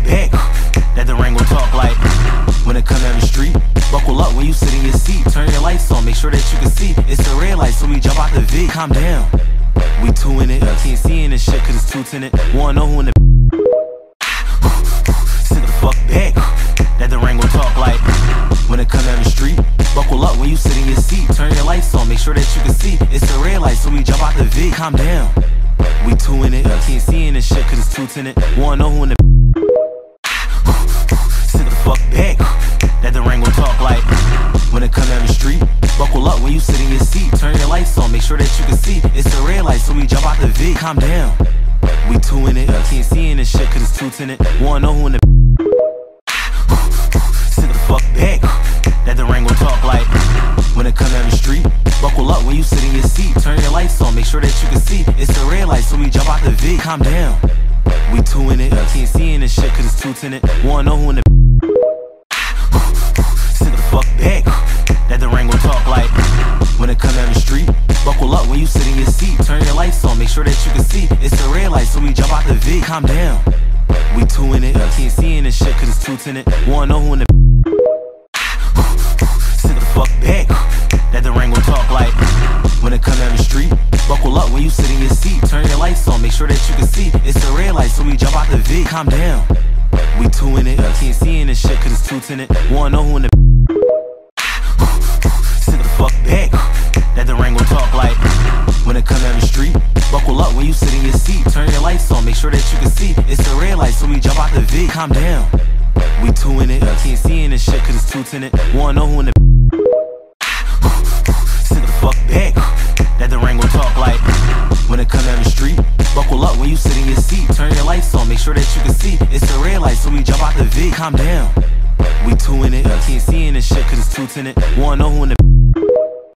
back. That the rain gon' talk like when it come down the street. Buckle up when you sit in your seat. Turn your lights on, make sure that you can see. It's a red light, so we jump out the V. Calm down, we two in it. Can't see in this shit cause it's too tinted. Wanna know who in the sit the fuck back. That the rain gon' talk like when it come down the street. Buckle up when you sit in your seat. Turn your lights on, make sure that you can see. It's a red light, so we jump out the V. Calm down, we two in it. Can't see in this shit cause it's too tinted. Wanna know who in the sit the fuck back. That the rain gon' talk like when it come down the street. Buckle up when you sit in your seat. Turn your lights on, make sure that you can see. It's a red light, so we jump out the V. Calm down, we two in it. Can't see in this shit cause it's too tinted. Wanna know who in the sit the fuck back. That the rain gon' talk like when it come down the street. Buckle up when you sit in your seat. Turn your lights on, make sure that you can see. It's a red light, so we jump out the V. Calm down, we two in it. Can't see in this shit cause it's too tinted. Wanna know who in the sit the fuck back. That the rain gon' talk like when it come down the street. Buckle up when you sit in your seat. Turn your lights on, make sure that you can see. It's a red light, so we jump out the V. Calm down, we two in it. Can't see in this shit cause it's too tinted. Wanna know who in the sit the fuck back. That the rain gon' talk like when it come down the street. Buckle up when you sit in your seat. Turn your lights on, make sure that you can see. It's a red light, so we jump out the V. Calm down, we two in it. Can't see in this shit cause it's too tinted. Wanna know who in the sit the fuck back. That the rain gon' talk like when it come down the street. Buckle up when you sit in your seat. Turn your lights on, make sure that you can see. It's a red light, so we jump out the V. Calm down, we two in it. Can't see in this shit cause it's too tinted. Wanna know who in the sit the fuck back. That the rain gon' talk like when it come down the street. Buckle up when you sit in your seat. Turn your lights on, make sure that you can see. It's a red light, so we jump out the V. Calm down, we two in it. Can't see in this shit cause it's too tinted. Wanna know who in the